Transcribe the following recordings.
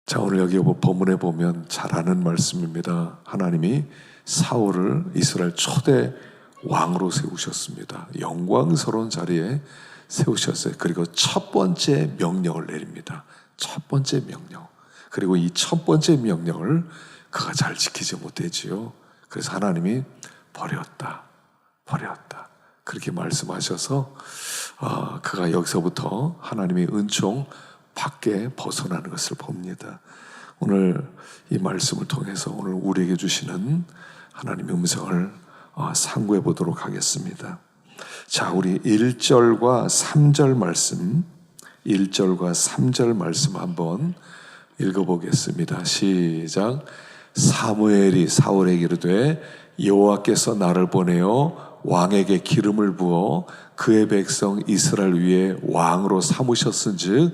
자, 오늘 여기 본문에 보면 잘 아는 말씀입니다. 하나님이 사울을 이스라엘 초대 왕으로 세우셨습니다. 영광스러운 자리에 세우셨어요. 그리고 첫 번째 명령을 내립니다. 첫 번째 명령. 그리고 이 첫 번째 명령을 그가 잘 지키지 못했지요. 그래서 하나님이 버렸다. 그렇게 말씀하셔서 그가 여기서부터 하나님의 은총 밖에 벗어나는 것을 봅니다. 오늘 이 말씀을 통해서 오늘 우리에게 주시는 하나님의 음성을 상고해 보도록 하겠습니다. 자, 우리 1절과 3절 말씀, 1절과 3절 말씀 한번 읽어보겠습니다. 시작. 사무엘이 사울에게 이르되 여호와께서 나를 보내어 왕에게 기름을 부어 그의 백성 이스라엘 위에 왕으로 삼으셨은즉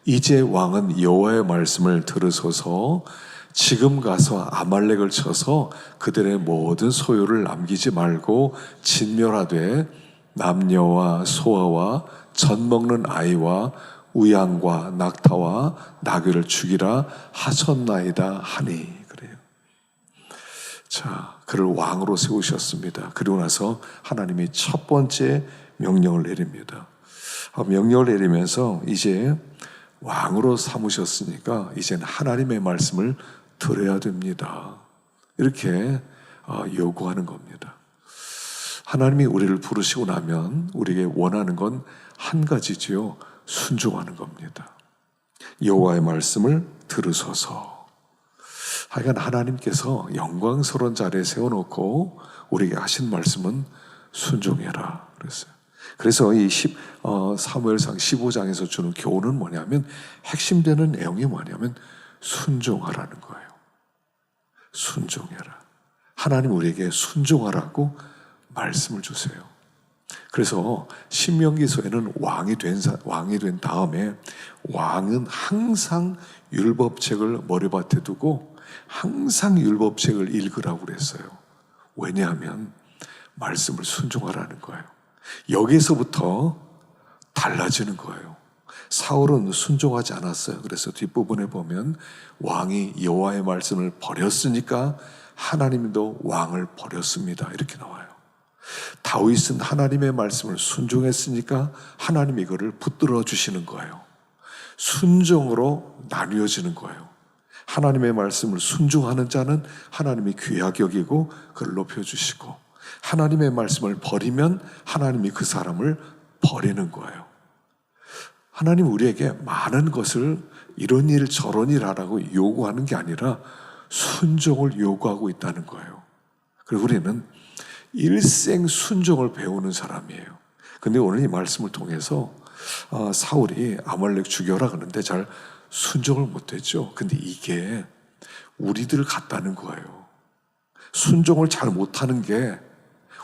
이제 왕은 여호와의 말씀을 들으소서. 지금 가서 아말렉을 쳐서 그들의 모든 소유를 남기지 말고 진멸하되 남녀와 소아와 젖 먹는 아이와 우양과 낙타와 나귀를 죽이라 하셨나이다 하니. 그래요. 자, 그를 왕으로 세우셨습니다. 그리고 나서 하나님이 첫 번째 명령을 내립니다. 명령을 내리면서 이제 왕으로 삼으셨으니까 이제는 하나님의 말씀을 들어야 됩니다. 이렇게 요구하는 겁니다. 하나님이 우리를 부르시고 나면 우리에게 원하는 건 한 가지지요. 순종하는 겁니다. 여호와의 말씀을 들으소서. 하여간 하나님께서 영광스러운 자리에 세워놓고 우리에게 하신 말씀은 순종해라 그랬어요. 그래서 이 사무엘상 15장에서 주는 교훈은 뭐냐면, 핵심되는 내용이 뭐냐면 순종하라는 거예요. 순종해라. 하나님 우리에게 순종하라고 말씀을 주세요. 그래서 신명기서에는 왕이 된 다음에 왕은 항상 율법책을 머리맡에 두고 항상 율법책을 읽으라고 그랬어요. 왜냐하면 말씀을 순종하라는 거예요. 여기서부터 달라지는 거예요. 사울은 순종하지 않았어요. 그래서 뒷부분에 보면 왕이 여호와의 말씀을 버렸으니까 하나님도 왕을 버렸습니다. 이렇게 나와요. 다윗은 하나님의 말씀을 순종했으니까 하나님이 이거를 붙들어 주시는 거예요. 순종으로 나뉘어지는 거예요. 하나님의 말씀을 순종하는 자는 하나님이 귀하게 여기고 그를 높여주시고, 하나님의 말씀을 버리면 하나님이 그 사람을 버리는 거예요. 하나님 우리에게 많은 것을 이런 일 저런 일 하라고 요구하는 게 아니라 순종을 요구하고 있다는 거예요. 그리고 우리는 일생 순종을 배우는 사람이에요. 근데 오늘 이 말씀을 통해서 사울이 아말렉 죽여라 그러는데 잘 순종을 못했죠. 근데 이게 우리들 같다는 거예요. 순종을 잘 못하는 게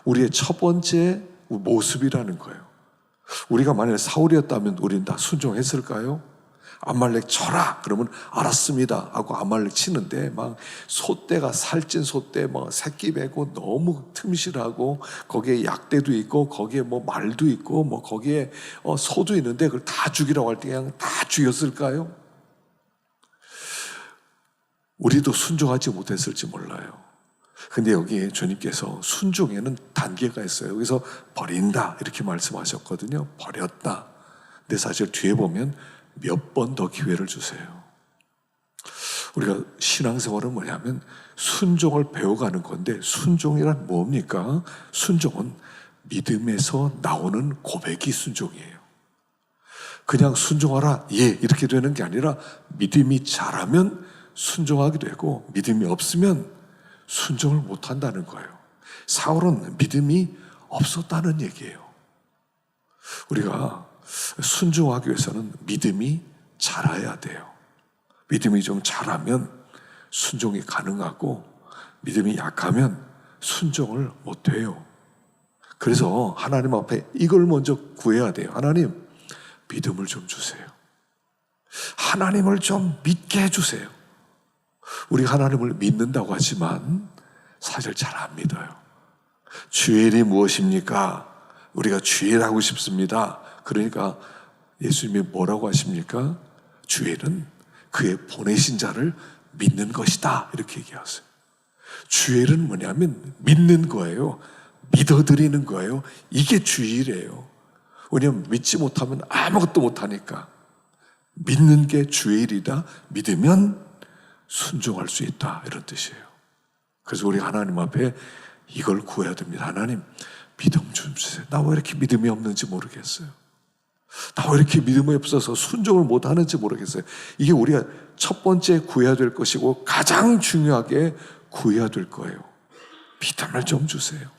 우리의 첫 번째 모습이라는 거예요. 우리가 만약에 사울이었다면 우리는 다 순종했을까요? 아말렉 쳐라 그러면 알았습니다 하고 아말렉 치는데, 막 소떼가 살찐 소떼 막 새끼 베고 너무 틈실하고 거기에 약대도 있고 거기에 뭐 말도 있고 뭐 거기에 소도 있는데 그걸 다 죽이라고 할 때 그냥 다 죽였을까요? 우리도 순종하지 못했을지 몰라요. 근데 여기 주님께서 순종에는 단계가 있어요. 여기서 버린다 이렇게 말씀하셨거든요. 버렸다. 근데 사실 뒤에 보면 몇 번 더 기회를 주세요. 우리가 신앙생활은 뭐냐면 순종을 배워가는 건데, 순종이란 뭡니까? 순종은 믿음에서 나오는 고백이 순종이에요. 그냥 순종하라 예 이렇게 되는 게 아니라 믿음이 잘하면 순종하게 되고 믿음이 없으면 순종을 못한다는 거예요. 사울은 믿음이 없었다는 얘기예요. 우리가 순종하기 위해서는 믿음이 자라야 돼요. 믿음이 좀 자라면 순종이 가능하고, 믿음이 약하면 순종을 못해요. 그래서 하나님 앞에 이걸 먼저 구해야 돼요. 하나님, 믿음을 좀 주세요. 하나님을 좀 믿게 해주세요. 우리가 하나님을 믿는다고 하지만 사실 잘 안 믿어요. 주일이 무엇입니까? 우리가 주일 하고 싶습니다. 그러니까 예수님이 뭐라고 하십니까? 주일은 그의 보내신 자를 믿는 것이다. 이렇게 얘기하세요. 주일은 뭐냐면 믿는 거예요. 믿어드리는 거예요. 이게 주일이에요. 왜냐하면 믿지 못하면 아무것도 못하니까. 믿는 게 주일이다. 믿으면 순종할 수 있다. 이런 뜻이에요. 그래서 우리 하나님 앞에 이걸 구해야 됩니다. 하나님, 믿음 좀 주세요. 나 왜 이렇게 믿음이 없는지 모르겠어요. 나 왜 이렇게 믿음이 없어서 순종을 못하는지 모르겠어요. 이게 우리가 첫 번째 구해야 될 것이고 가장 중요하게 구해야 될 거예요. 믿음을 좀 주세요.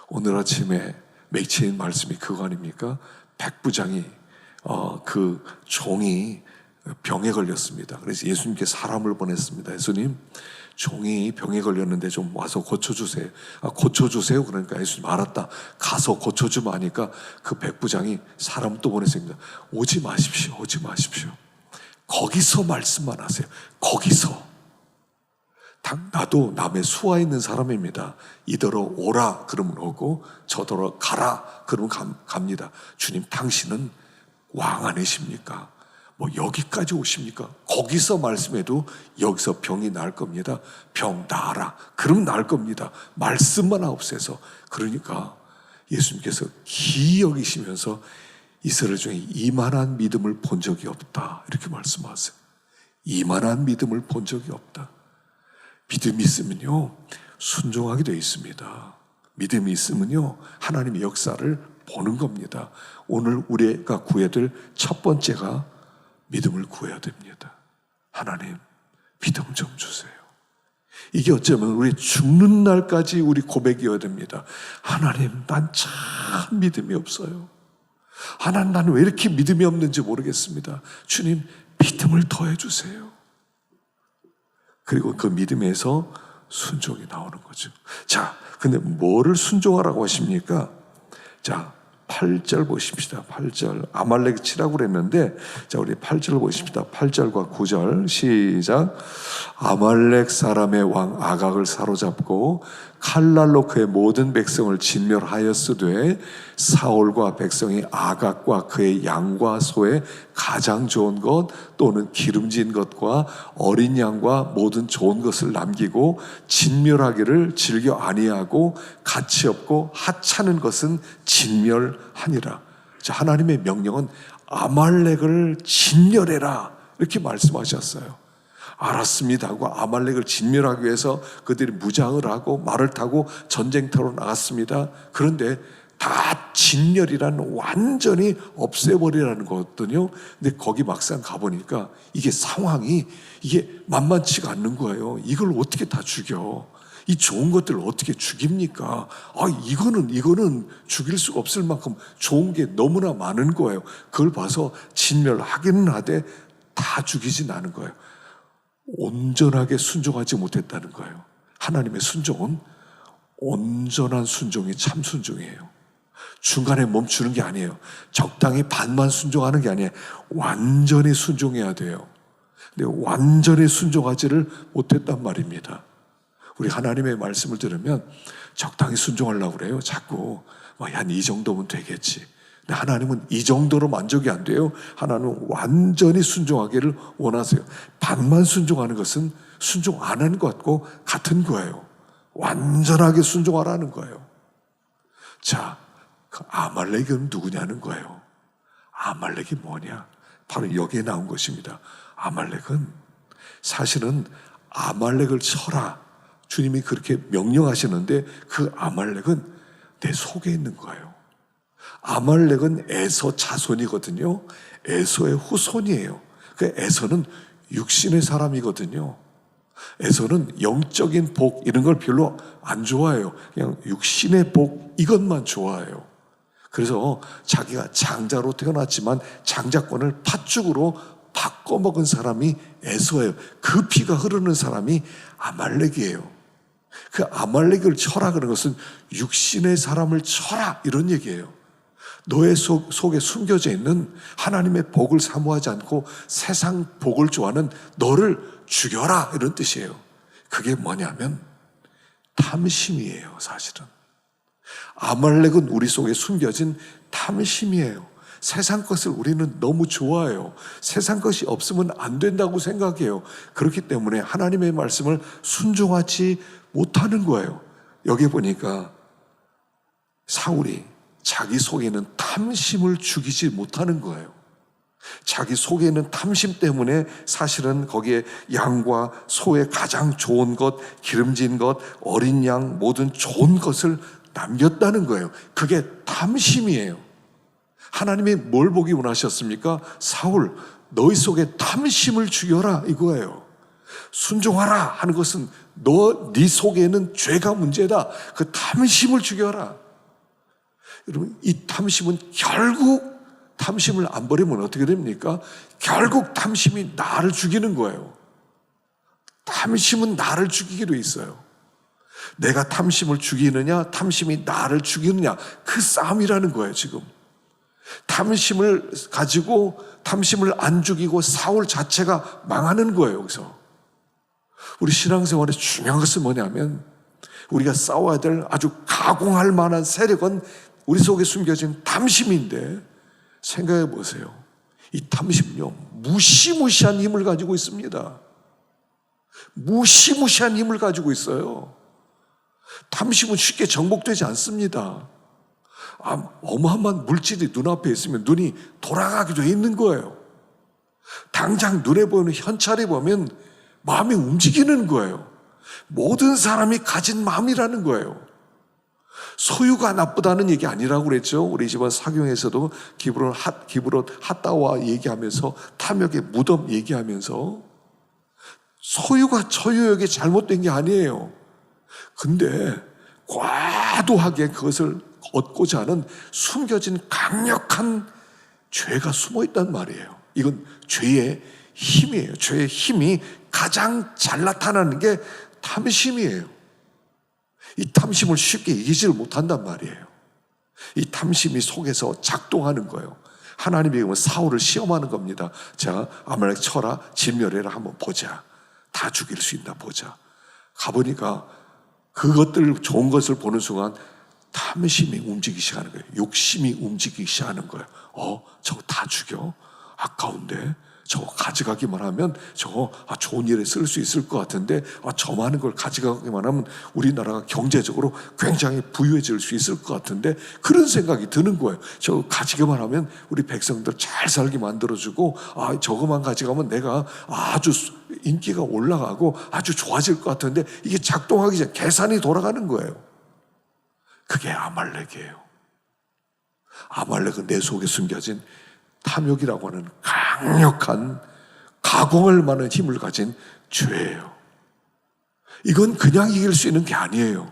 오늘 아침에 맺힌 말씀이 그거 아닙니까? 백부장이 그 종이 병에 걸렸습니다. 그래서 예수님께 사람을 보냈습니다. 예수님, 종이 병에 걸렸는데 좀 와서 고쳐주세요. 고쳐주세요. 그러니까 예수님, 알았다. 가서 고쳐주면 하니까 그 백부장이 사람 또 보냈습니다. 오지 마십시오. 오지 마십시오. 거기서 말씀만 하세요. 거기서. 나도 남의 수하에 있는 사람입니다. 이더러 오라 그러면 오고 저더러 가라 그러면 갑니다. 주님, 당신은 왕 아니십니까? 뭐 여기까지 오십니까? 거기서 말씀해도 여기서 병이 나을 겁니다. 병 나아라. 그럼 나을 겁니다. 말씀만 없애서. 그러니까 예수님께서 기이 여기시면서 이스라엘 중에 이만한 믿음을 본 적이 없다. 이렇게 말씀하세요. 이만한 믿음을 본 적이 없다. 믿음이 있으면요, 순종하게 되어 있습니다. 믿음이 있으면요, 하나님의 역사를 보는 겁니다. 오늘 우리가 구해야 될 첫 번째가 믿음을 구해야 됩니다. 하나님, 믿음 좀 주세요. 이게 어쩌면 우리 죽는 날까지 우리 고백이어야 됩니다. 하나님, 난 참 믿음이 없어요. 하나님, 나는 왜 이렇게 믿음이 없는지 모르겠습니다. 주님, 믿음을 더해 주세요. 그리고 그 믿음에서 순종이 나오는 거죠. 자, 근데 뭐를 순종하라고 하십니까? 자, 8절 보십시다. 8절. 아말렉 치라고 그랬는데, 자, 우리 8절 보십시다. 8절과 9절. 시작. 아말렉 사람의 왕 아각을 사로잡고 칼날로 그의 모든 백성을 진멸하였으되 사울과 백성이 아각과 그의 양과 소의 가장 좋은 것 또는 기름진 것과 어린 양과 모든 좋은 것을 남기고 진멸하기를 즐겨 아니하고 가치 없고 하찮은 것은 진멸하니라. 자, 하나님의 명령은 아말렉을 진멸해라 이렇게 말씀하셨어요. 알았습니다 하고 아말렉을 진멸하기 위해서 그들이 무장을 하고 말을 타고 전쟁터로 나갔습니다. 그런데 다 진멸이라는 완전히 없애버리라는 거거든요. 근데 거기 막상 가보니까 이게 상황이 이게 만만치가 않는 거예요. 이걸 어떻게 다 죽여? 이 좋은 것들을 어떻게 죽입니까? 이거는 죽일 수가 없을 만큼 좋은 게 너무나 많은 거예요. 그걸 봐서 진멸하기는 하되 다 죽이진 않은 거예요. 온전하게 순종하지 못했다는 거예요. 하나님의 순종은 온전한 순종이 참 순종이에요. 중간에 멈추는 게 아니에요. 적당히 반만 순종하는 게 아니에요. 완전히 순종해야 돼요. 근데 완전히 순종하지를 못했단 말입니다. 우리 하나님의 말씀을 들으면 적당히 순종하려고 그래요. 자꾸 한 이 정도면 되겠지. 근데 하나님은 이 정도로 만족이 안 돼요. 하나님은 완전히 순종하기를 원하세요. 반만 순종하는 것은 순종 안 하는 것 같고 같은 거예요. 완전하게 순종하라는 거예요. 자, 그 아말렉은 누구냐는 거예요. 아말렉이 뭐냐? 바로 여기에 나온 것입니다. 아말렉은 사실은 아말렉을 쳐라. 주님이 그렇게 명령하시는데 그 아말렉은 내 속에 있는 거예요. 아말렉은 에서 자손이거든요. 에서의 후손이에요. 그 에서는 육신의 사람이거든요. 에서는 영적인 복 이런 걸 별로 안 좋아해요. 그냥 육신의 복 이것만 좋아해요. 그래서 자기가 장자로 태어났지만 장자권을 팥죽으로 바꿔먹은 사람이 에서예요. 그 피가 흐르는 사람이 아말렉이에요. 그 아말렉을 쳐라 그런 것은 육신의 사람을 쳐라 이런 얘기예요. 너의 속에 숨겨져 있는 하나님의 복을 사모하지 않고 세상 복을 좋아하는 너를 죽여라 이런 뜻이에요. 그게 뭐냐면 탐심이에요. 사실은 아말렉은 우리 속에 숨겨진 탐심이에요. 세상 것을 우리는 너무 좋아해요. 세상 것이 없으면 안 된다고 생각해요. 그렇기 때문에 하나님의 말씀을 순종하지 못하는 거예요. 여기 보니까 사울이 자기 속에는 탐심을 죽이지 못하는 거예요. 자기 속에 있는 탐심 때문에 사실은 거기에 양과 소의 가장 좋은 것, 기름진 것, 어린 양, 모든 좋은 것을 남겼다는 거예요. 그게 탐심이에요. 하나님이 뭘 보기 원하셨습니까? 사울, 너희 속에 탐심을 죽여라 이거예요. 순종하라 하는 것은 네 속에는 죄가 문제다. 그 탐심을 죽여라. 여러분, 이 탐심은 결국 탐심을 안 버리면 어떻게 됩니까? 결국 탐심이 나를 죽이는 거예요. 탐심은 나를 죽이게 돼 있어요. 내가 탐심을 죽이느냐, 탐심이 나를 죽이느냐, 그 싸움이라는 거예요, 지금. 탐심을 가지고 탐심을 안 죽이고 사울 자체가 망하는 거예요, 여기서. 우리 신앙생활에 중요한 것은 뭐냐면 우리가 싸워야 될 아주 가공할 만한 세력은 우리 속에 숨겨진 탐심인데 생각해 보세요. 이 탐심요, 무시무시한 힘을 가지고 있습니다. 무시무시한 힘을 가지고 있어요. 탐심은 쉽게 정복되지 않습니다. 어마어마한 물질이 눈앞에 있으면 눈이 돌아가게 돼 있는 거예요. 당장 눈에 보이는 현찰이 보면 마음이 움직이는 거예요. 모든 사람이 가진 마음이라는 거예요. 소유가 나쁘다는 얘기 아니라고 그랬죠. 우리 집안 사경에서도 기브롯 핫다와 얘기하면서 탐욕의 무덤 얘기하면서 소유가 저유에게 잘못된 게 아니에요. 근데 과도하게 그것을 얻고자 하는 숨겨진 강력한 죄가 숨어 있단 말이에요. 이건 죄의 힘이에요. 죄의 힘이 가장 잘 나타나는 게 탐심이에요. 이 탐심을 쉽게 이기지를 못한단 말이에요. 이 탐심이 속에서 작동하는 거예요. 하나님이 사울을 시험하는 겁니다. 자, 아말렉 쳐라, 진멸해라, 한번 보자. 다 죽일 수 있나 보자. 가보니까 그것들 좋은 것을 보는 순간 탐심이 움직이기 시작하는 거예요. 욕심이 움직이기 시작하는 거예요. 저거 다 죽여? 아까운데? 저거 가져가기만 하면 저거 좋은 일에 쓸 수 있을 것 같은데 저 많은 걸 가져가기만 하면 우리나라가 경제적으로 굉장히 부유해질 수 있을 것 같은데 그런 생각이 드는 거예요. 저거 가지기만 하면 우리 백성들 잘 살게 만들어주고 저거만 가져가면 내가 아주 인기가 올라가고 아주 좋아질 것 같은데 이게 작동하기 전에 계산이 돌아가는 거예요. 그게 아말렉이에요. 아말렉은 내 속에 숨겨진 탐욕이라고 하는 강력한 가공할 만한 힘을 가진 죄예요. 이건 그냥 이길 수 있는 게 아니에요.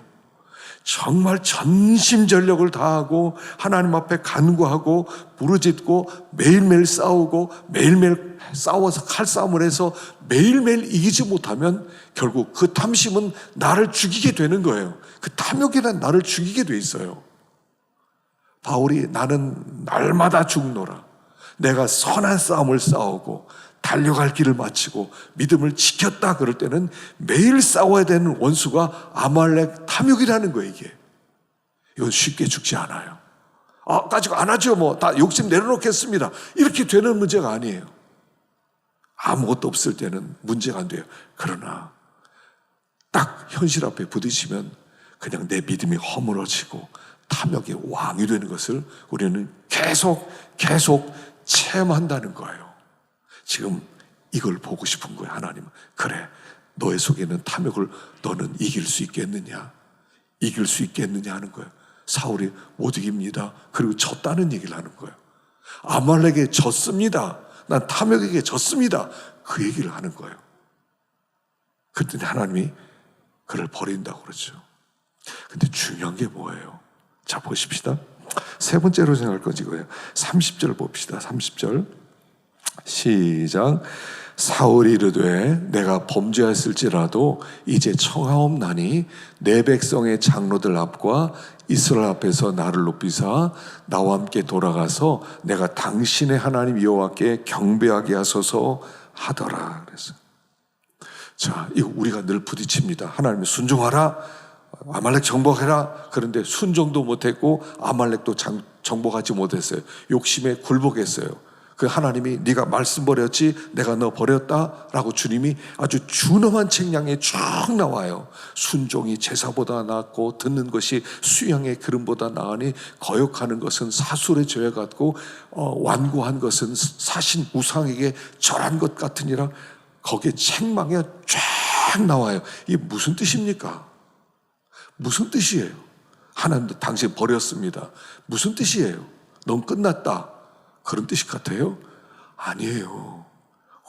정말 전심전력을 다하고 하나님 앞에 간구하고 부르짖고 매일매일 싸우고 매일매일 싸워서 칼싸움을 해서 매일매일 이기지 못하면 결국 그 탐심은 나를 죽이게 되는 거예요. 그 탐욕이란 나를 죽이게 돼 있어요. 바울이 나는 날마다 죽노라. 내가 선한 싸움을 싸우고 달려갈 길을 마치고 믿음을 지켰다 그럴 때는 매일 싸워야 되는 원수가 아말렉 탐욕이라는 거예요. 이건 쉽게 죽지 않아요. 가지고 안 하죠. 다 욕심 내려놓겠습니다. 이렇게 되는 문제가 아니에요. 아무것도 없을 때는 문제가 안 돼요. 그러나 딱 현실 앞에 부딪히면 그냥 내 믿음이 허물어지고 탐욕의 왕이 되는 것을 우리는 계속 체험한다는 거예요. 지금 이걸 보고 싶은 거예요. 하나님은. 그래, 너의 속에 있는 탐욕을 너는 이길 수 있겠느냐? 이길 수 있겠느냐 하는 거예요. 사울이 못 이깁니다. 그리고 졌다는 얘기를 하는 거예요. 아말렉에 졌습니다. 난 탐욕에게 졌습니다. 그 얘기를 하는 거예요. 그랬더니 하나님이 그를 버린다고 그러죠. 근데 중요한 게 뭐예요? 자, 보십시다. 세 번째로 생각할 건 이거예요. 30절 봅시다. 30절 시작. 사울이 이르되 내가 범죄하였을지라도 이제 청하옵나니 내 백성의 장로들 앞과 이스라엘 앞에서 나를 높이사 나와 함께 돌아가서 내가 당신의 하나님 여호와께 경배하게 하소서 하더라. 그래서 자, 이거 우리가 늘 부딪힙니다. 하나님이 순종하라, 아말렉 정복해라. 그런데 순종도 못했고 아말렉도 정복하지 못했어요. 욕심에 굴복했어요. 그 하나님이 네가 말씀 버렸지 내가 너 버렸다라고 주님이 아주 준엄한 책량에 쭉 나와요. 순종이 제사보다 낫고 듣는 것이 수양의 기름보다 나으니 거역하는 것은 사술의 죄 같고 완고한 것은 사신 우상에게 절한 것 같으니라. 거기에 책망에 쫙 나와요. 이게 무슨 뜻입니까? 무슨 뜻이에요? 하나님도 당신 버렸습니다. 무슨 뜻이에요? 넌 끝났다. 그런 뜻이 같아요? 아니에요.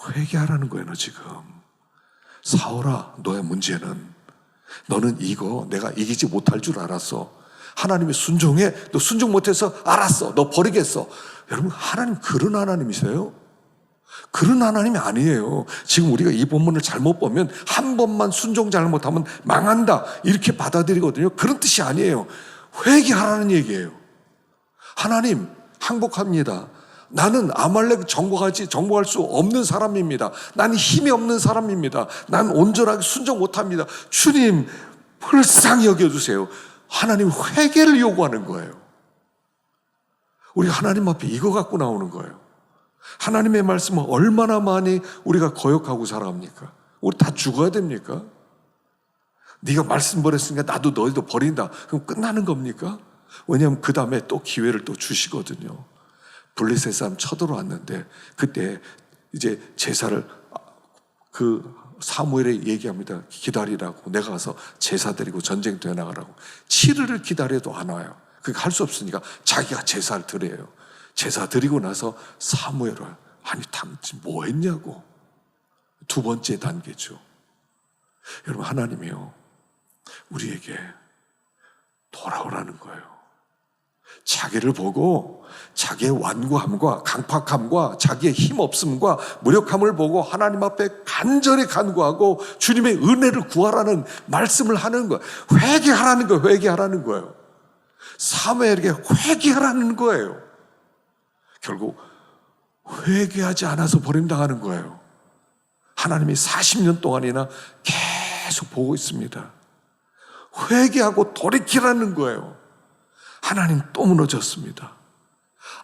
회개하라는 거예요. 너 지금 사울아, 너의 문제는 너는 이거 내가 이기지 못할 줄 알았어. 하나님이 순종해. 너 순종 못해서 알았어. 너 버리겠어. 여러분, 하나님 그런 하나님이세요? 그런 하나님이 아니에요. 지금 우리가 이 본문을 잘못 보면 한 번만 순종 잘못하면 망한다 이렇게 받아들이거든요. 그런 뜻이 아니에요. 회개하라는 얘기예요. 하나님 항복합니다. 나는 아말렉 정복할 수 없는 사람입니다. 나는 힘이 없는 사람입니다. 난 온전하게 순종 못합니다. 주님 불쌍히 여겨주세요. 하나님 회개를 요구하는 거예요. 우리 하나님 앞에 이거 갖고 나오는 거예요. 하나님의 말씀은 얼마나 많이 우리가 거역하고 살아갑니까? 우리 다 죽어야 됩니까? 네가 말씀 버렸으니까 나도 너희도 버린다. 그럼 끝나는 겁니까? 왜냐하면 그 다음에 또 기회를 또 주시거든요. 블레셋 사람 쳐들어왔는데 그때 이제 제사를 그 사무엘에 얘기합니다. 기다리라고. 내가 가서 제사 드리고 전쟁터에 나가라고. 7일을 기다려도 안 와요. 그게 할 수 없으니까 자기가 제사를 드려요. 제사 드리고 나서 사무엘을 아니 당신 뭐 했냐고. 두 번째 단계죠. 여러분, 하나님이요 우리에게 돌아오라는 거예요. 자기를 보고 자기의 완고함과 강팍함과 자기의 힘없음과 무력함을 보고 하나님 앞에 간절히 간구하고 주님의 은혜를 구하라는 말씀을 하는 거예요. 회개하라는 거예요. 회개하라는 거예요. 사무엘에게 회개하라는 거예요. 결국 회개하지 않아서 버림당하는 거예요. 하나님이 40년 동안이나 계속 보고 있습니다. 회개하고 돌이키라는 거예요. 하나님 또 무너졌습니다.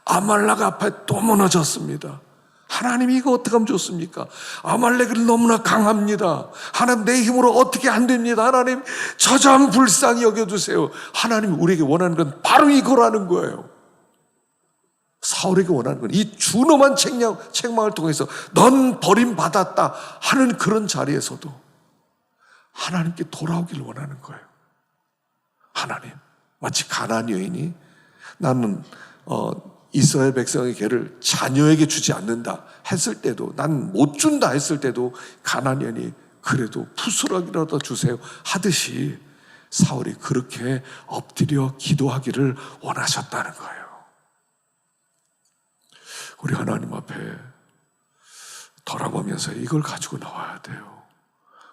아말렉 앞에 또 무너졌습니다. 하나님이 이거 어떻게 하면 좋습니까? 아말렉은 너무나 강합니다. 하나님 내 힘으로 어떻게 안 됩니다. 하나님 저 좀 불쌍히 여겨주세요. 하나님 우리에게 원하는 건 바로 이거라는 거예요. 사울에게 원하는 건 이 준엄한 책망을 통해서 넌 버림받았다 하는 그런 자리에서도 하나님께 돌아오기를 원하는 거예요. 하나님, 마치 가나안 여인이 나는 이스라엘 백성의 개를 자녀에게 주지 않는다 했을 때도, 난 못 준다 했을 때도 가나안 여인이 그래도 부스러기라도 주세요 하듯이 사울이 그렇게 엎드려 기도하기를 원하셨다는 거예요. 우리 하나님 앞에 돌아보면서 이걸 가지고 나와야 돼요.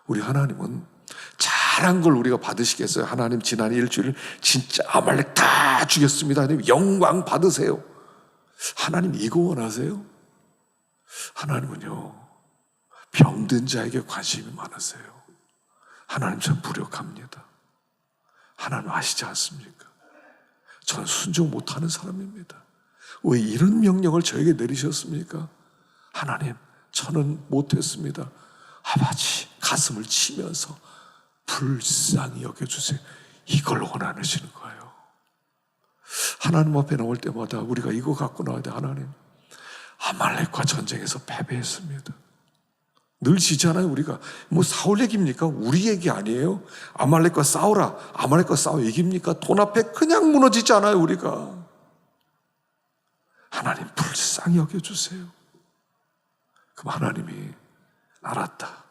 우리 하나님은 잘한 걸 우리가 받으시겠어요? 하나님 지난 일주일 진짜 아말렉 다 죽였습니다. 하나님 영광 받으세요. 하나님 이거 원하세요? 하나님은요 병든 자에게 관심이 많으세요. 하나님 참 무력합니다. 하나님 아시지 않습니까? 저는 순종 못하는 사람입니다. 왜 이런 명령을 저에게 내리셨습니까? 하나님 저는 못했습니다. 아버지 가슴을 치면서 불쌍히 여겨주세요. 이걸 원하시는 거예요. 하나님 앞에 나올 때마다 우리가 이거 갖고 나와야 돼. 하나님 아말렉과 전쟁에서 패배했습니다. 늘 지잖아요. 우리가 뭐 사울 얘기입니까? 우리 얘기 아니에요. 아말렉과 싸우라. 아말렉과 싸워 얘기입니까? 돈 앞에 그냥 무너지지 않아요. 우리가. 하나님 불쌍히 여겨주세요. 그럼 하나님이 알았다.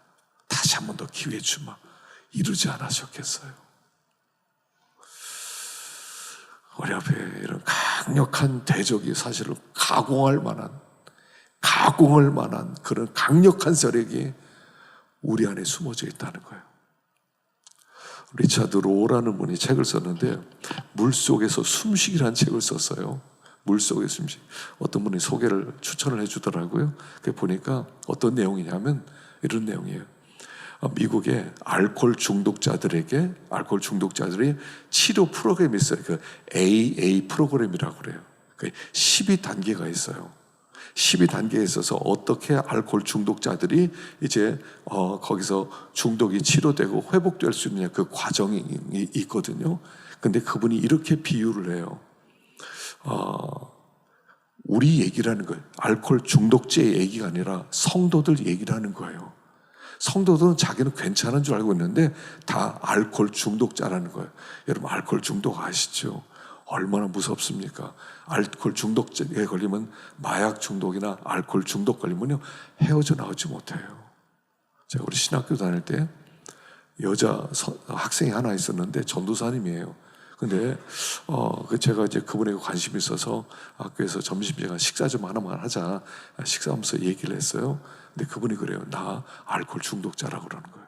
다시 한 번 더 기회 주마. 이루지 않으셨겠어요? 우리 앞에 이런 강력한 대적이 사실은 가공할 만한 그런 강력한 세력이 우리 안에 숨어져 있다는 거예요. 리차드 로라는 분이 책을 썼는데 물속에서 숨쉬기라는 책을 썼어요. 물속에 숨쉬기. 어떤 분이 소개를 추천을 해주더라고요. 그게 보니까 어떤 내용이냐면 이런 내용이에요. 미국의 알코올 중독자들이 치료 프로그램이 있어요. 그 AA 프로그램이라고 그래요. 12단계가 있어요. 12단계에 있어서 어떻게 알코올 중독자들이 이제 거기서 중독이 치료되고 회복될 수 있느냐, 그 과정이 있거든요. 근데 그분이 이렇게 비유를 해요. 우리 얘기라는 거예요. 알코올 중독자의 얘기가 아니라 성도들 얘기라는 거예요. 성도들은 자기는 괜찮은 줄 알고 있는데 다 알코올 중독자라는 거예요. 여러분, 알코올 중독 아시죠? 얼마나 무섭습니까? 알코올 중독에 걸리면, 마약 중독이나 알코올 중독 걸리면요, 헤어져 나오지 못해요. 제가 우리 신학교 다닐 때 여자 학생이 하나 있었는데 전도사님이에요. 근데 제가 이제 그분에게 관심이 있어서 학교에서 점심시간 식사 좀 하나만 하자, 식사하면서 얘기를 했어요. 근데 그분이 그래요. 나 알코올 중독자라고 그러는 거예요.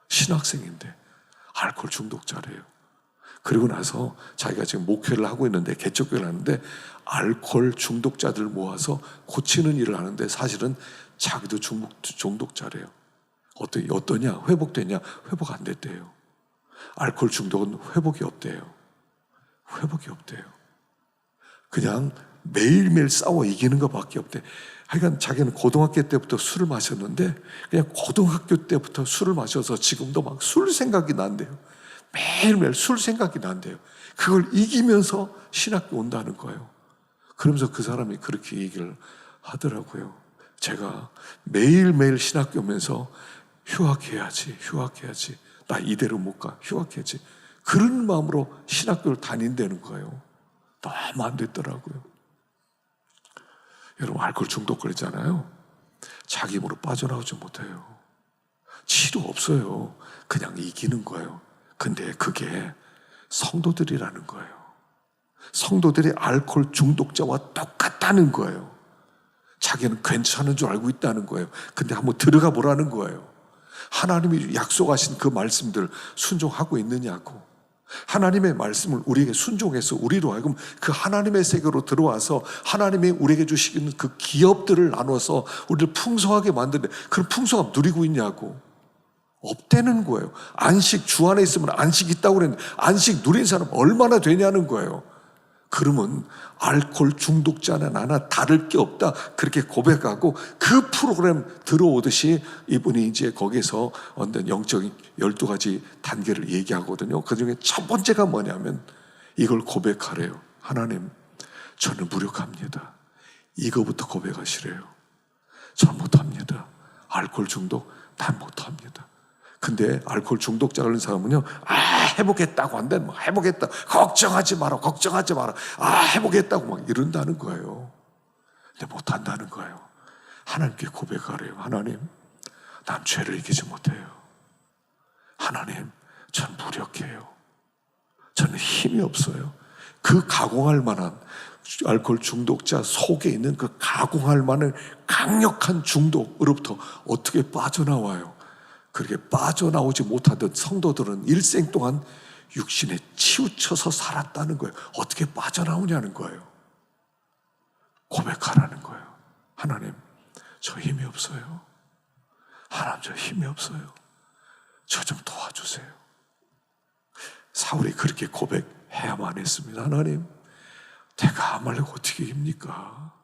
신학생인데 알코올 중독자래요. 그리고 나서 자기가 지금 목회를 하고 있는데, 개척교회를 하는데 알코올 중독자들 모아서 고치는 일을 하는데, 사실은 자기도 중독자래요. 어떠냐? 회복됐냐? 회복 안 됐대요. 알코올 중독은 회복이 없대요. 회복이 없대요. 그냥 매일매일 싸워 이기는 것밖에 없대. 하여간 자기는 고등학교 때부터 술을 마셨는데, 그냥 고등학교 때부터 술을 마셔서 지금도 막 술 생각이 난대요. 매일매일 술 생각이 난대요. 그걸 이기면서 신학교 온다는 거예요. 그러면서 그 사람이 그렇게 얘기를 하더라고요. 제가 매일매일 신학교 오면서 휴학해야지. 나 이대로 못 가. 휴학해야지. 그런 마음으로 신학교를 다닌다는 거예요. 너무 안 됐더라고요. 여러분, 알코올 중독 걸리잖아요. 자기 힘으로 빠져나오지 못해요. 치료 없어요. 그냥 이기는 거예요. 근데 그게 성도들이라는 거예요. 성도들이 알코올 중독자와 똑같다는 거예요. 자기는 괜찮은 줄 알고 있다는 거예요. 근데 한번 들어가 보라는 거예요. 하나님이 약속하신 그 말씀들 순종하고 있느냐고. 하나님의 말씀을 우리에게 순종해서 우리로 하여금 그 하나님의 세계로 들어와서 하나님이 우리에게 주시는 그 기업들을 나눠서 우리를 풍성하게 만드는, 그런 풍성함 누리고 있냐고. 없다는 거예요. 안식, 주 안에 있으면 안식 있다고 그랬는데 안식 누린 사람 얼마나 되냐는 거예요. 그러면 알코올 중독자는 하나 다를 게 없다, 그렇게 고백하고 그 프로그램 들어오듯이 이분이 이제 거기서 어떤 영적인 12가지 단계를 얘기하거든요. 그 중에 첫 번째가 뭐냐면 이걸 고백하래요. 하나님, 저는 무력합니다. 이거부터 고백하시래요. 전 못합니다. 알코올 중독 난 못합니다. 근데 알코올 중독자 걸린 사람은요, 해보겠다고 한대. 해보겠다. 걱정하지 마라. 해보겠다고 막 이런다는 거예요. 근데 못한다는 거예요. 하나님께 고백하래요. 하나님, 난 죄를 이기지 못해요. 하나님, 전 무력해요. 저는 힘이 없어요. 그 가공할 만한, 알코올 중독자 속에 있는 그 가공할 만한 강력한 중독으로부터 어떻게 빠져나와요? 그렇게 빠져나오지 못하던 성도들은 일생 동안 육신에 치우쳐서 살았다는 거예요. 어떻게 빠져나오냐는 거예요. 고백하라는 거예요. 하나님, 저 힘이 없어요. 하나님, 저 힘이 없어요. 저 좀 도와주세요. 사울이 그렇게 고백해야만 했습니다. 하나님, 내가 아말렉 어떻게 이깁니까?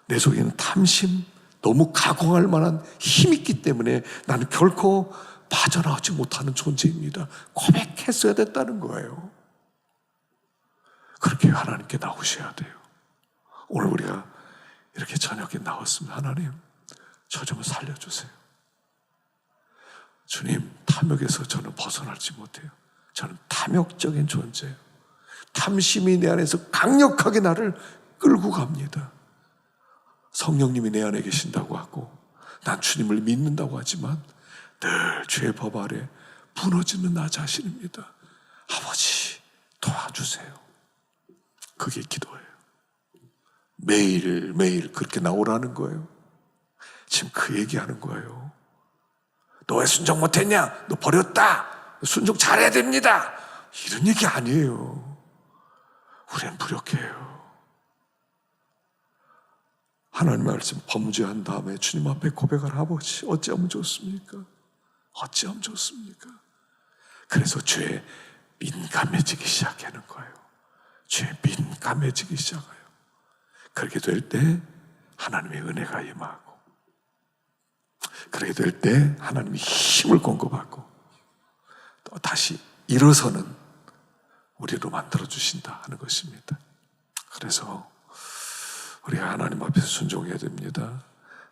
내 속에는 탐심, 너무 가공할 만한 힘이 있기 때문에 나는 결코 빠져나오지 못하는 존재입니다. 고백했어야 됐다는 거예요. 그렇게 하나님께 나오셔야 돼요. 오늘 우리가 이렇게 저녁에 나왔습니다. 하나님, 저 좀 살려주세요. 주님, 탐욕에서 저는 벗어나지 못해요. 저는 탐욕적인 존재예요. 탐심이 내 안에서 강력하게 나를 끌고 갑니다. 성령님이 내 안에 계신다고 하고 난 주님을 믿는다고 하지만 늘 죄의 법 아래 무너지는 나 자신입니다. 아버지, 도와주세요. 그게 기도예요. 매일매일 그렇게 나오라는 거예요. 지금 그 얘기하는 거예요. 너 왜 순종 못했냐? 너 버렸다. 순종 잘해야 됩니다. 이런 얘기 아니에요. 우리는 무력해요. 하나님 말씀 범죄한 다음에 주님 앞에 고백할 아버지, 어찌하면 좋습니까? 어찌하면 좋습니까? 그래서 죄에 민감해지기 시작하는 거예요. 죄에 민감해지기 시작해요. 그렇게 될 때 하나님의 은혜가 임하고, 그렇게 될 때 하나님이 힘을 공급하고 또 다시 일어서는 우리로 만들어 주신다 하는 것입니다. 그래서 우리가 하나님 앞에서 순종해야 됩니다.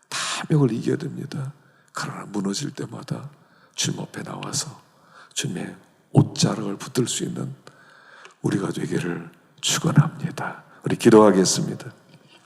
탐욕을 이겨야 됩니다. 그러나 무너질 때마다 주님 앞에 나와서 주님의 옷자락을 붙들 수 있는 우리가 되기를 축원합니다. 우리 기도하겠습니다.